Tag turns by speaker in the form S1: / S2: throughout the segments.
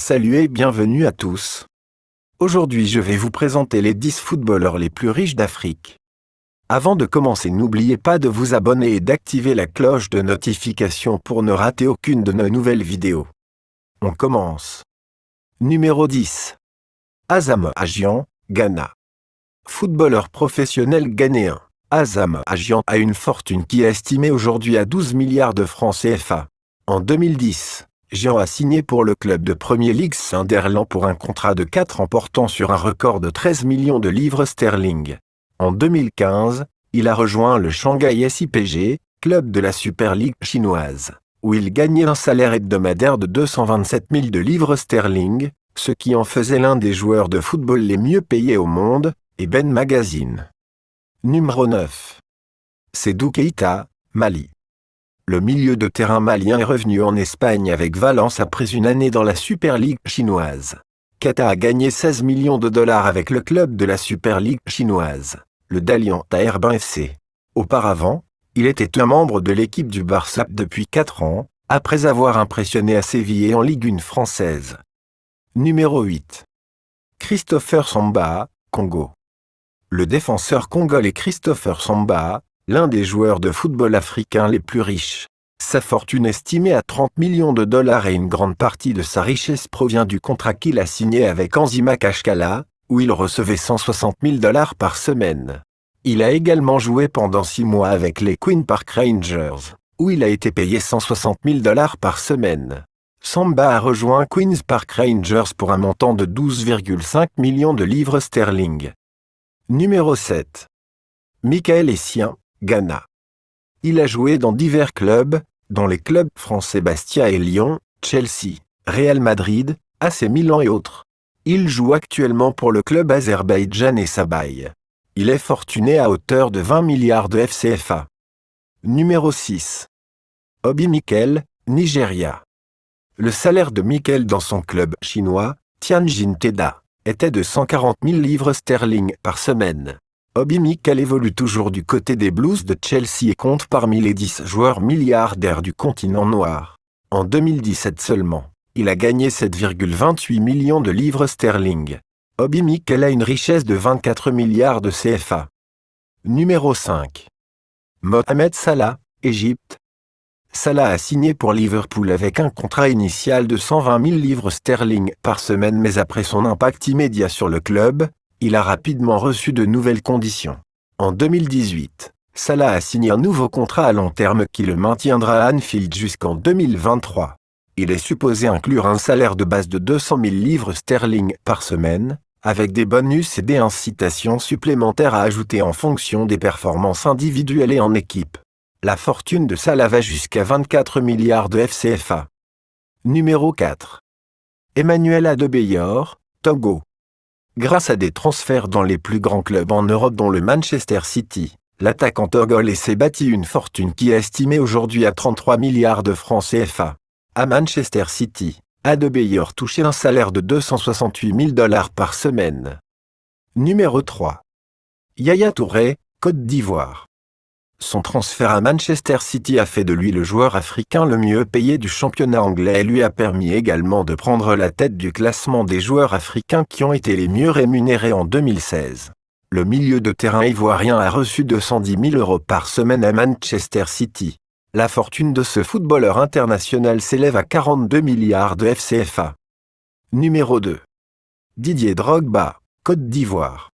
S1: Salut et bienvenue à tous. Aujourd'hui je vais vous présenter les 10 footballeurs les plus riches d'Afrique. Avant de commencer, n'oubliez pas de vous abonner et d'activer la cloche de notification pour ne rater aucune de nos nouvelles vidéos. On commence. Numéro 10. Asamoah Gyan, Ghana. Footballeur professionnel ghanéen, Asamoah Gyan a une fortune qui est estimée aujourd'hui à 12 milliards de francs CFA. En 2010, Gyan a signé pour le club de Premier League Sunderland pour un contrat de 4 ans portant sur un record de 13 millions de livres sterling. En 2015, il a rejoint le Shanghai SIPG, club de la Super League chinoise, où il gagnait un salaire hebdomadaire de 227 000 de livres sterling, ce qui en faisait l'un des joueurs de football les mieux payés au monde, et Ben Magazine. Numéro 9. Seydou Keita, Mali. Le milieu de terrain malien est revenu en Espagne avec Valence après une année dans la Super League chinoise. Keita a gagné 16 millions de dollars avec le club de la Super League chinoise, le Dalian Tahirban FC. Auparavant, il était un membre de l'équipe du Barça depuis 4 ans, après avoir impressionné à Séville et en Ligue 1 française. Numéro 8. Christopher Sambaa, Congo. Le défenseur congolais Christopher Sambaa, l'un des joueurs de football africains les plus riches. Sa fortune estimée à 30 millions de dollars et une grande partie de sa richesse provient du contrat qu'il a signé avec Enzima Kashkala, où il recevait 160 000 dollars par semaine. Il a également joué pendant 6 mois avec les Queen's Park Rangers, où il a été payé 160 000 dollars par semaine. Sambaa a rejoint Queen's Park Rangers pour un montant de 12,5 millions de livres sterling. Numéro 7. Michael Essien, Ghana. Il a joué dans divers clubs, dont les clubs français Bastia et Lyon, Chelsea, Real Madrid, AC Milan et autres. Il joue actuellement pour le club azerbaïdjanais Sabay. Il est fortuné à hauteur de 20 milliards de FCFA. Numéro 6. Obi Mikel, Nigeria. Le salaire de Mikel dans son club chinois, Tianjin Teda, était de 140 000 livres sterling par semaine. Obi Mikel évolue toujours du côté des Blues de Chelsea et compte parmi les 10 joueurs milliardaires du continent noir. En 2017 seulement, il a gagné 7,28 millions de livres sterling. Obi Mikel a une richesse de 24 milliards de CFA. Numéro 5. Mohamed Salah, Égypte. Salah a signé pour Liverpool avec un contrat initial de 120 000 livres sterling par semaine, mais après son impact immédiat sur le club, il a rapidement reçu de nouvelles conditions. En 2018, Salah a signé un nouveau contrat à long terme qui le maintiendra à Anfield jusqu'en 2023. Il est supposé inclure un salaire de base de 200 000 livres sterling par semaine, avec des bonus et des incitations supplémentaires à ajouter en fonction des performances individuelles et en équipe. La fortune de Salah va jusqu'à 24 milliards de FCFA. Numéro 4. Emmanuel Adebayor, Togo. Grâce à des transferts dans les plus grands clubs en Europe dont le Manchester City, l'attaquant togolais s'est bâti une fortune qui est estimée aujourd'hui à 33 milliards de francs CFA. À Manchester City, Adebayor touchait un salaire de 268 000 dollars par semaine. Numéro 3. Yaya Touré, Côte d'Ivoire. Son transfert à Manchester City a fait de lui le joueur africain le mieux payé du championnat anglais et lui a permis également de prendre la tête du classement des joueurs africains qui ont été les mieux rémunérés en 2016. Le milieu de terrain ivoirien a reçu 210 000 euros par semaine à Manchester City. La fortune de ce footballeur international s'élève à 42 milliards de FCFA. Numéro 2. Didier Drogba, Côte d'Ivoire.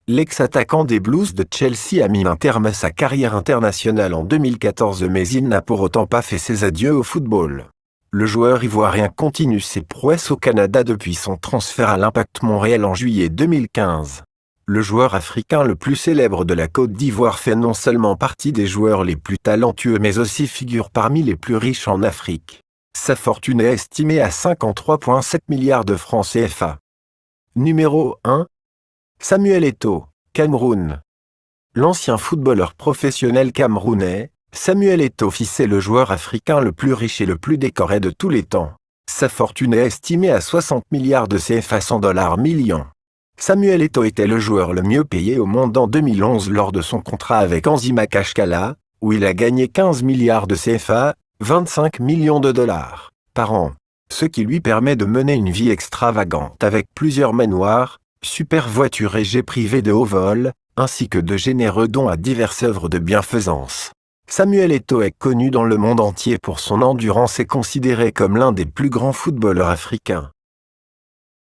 S1: L'ex-attaquant des Blues de Chelsea a mis un terme à sa carrière internationale en 2014, mais il n'a pour autant pas fait ses adieux au football. Le joueur ivoirien continue ses prouesses au Canada depuis son transfert à l'Impact Montréal en juillet 2015. Le joueur africain le plus célèbre de la Côte d'Ivoire fait non seulement partie des joueurs les plus talentueux mais aussi figure parmi les plus riches en Afrique. Sa fortune est estimée à 53,7 milliards de francs CFA. Numéro 1. Samuel Eto'o, Cameroun. L'ancien footballeur professionnel camerounais, Samuel Eto'o est le joueur africain le plus riche et le plus décoré de tous les temps. Sa fortune est estimée à 60 milliards de CFA, 100 dollars millions. Samuel Eto'o était le joueur le mieux payé au monde en 2011 lors de son contrat avec Enzima Kashkala, où il a gagné 15 milliards de CFA, 25 millions de dollars, par an. ce qui lui permet de mener une vie extravagante avec plusieurs manoirs, super voitures et jets privés de haut vol, ainsi que de généreux dons à diverses œuvres de bienfaisance. Samuel Eto'o est connu dans le monde entier pour son endurance et considéré comme l'un des plus grands footballeurs africains.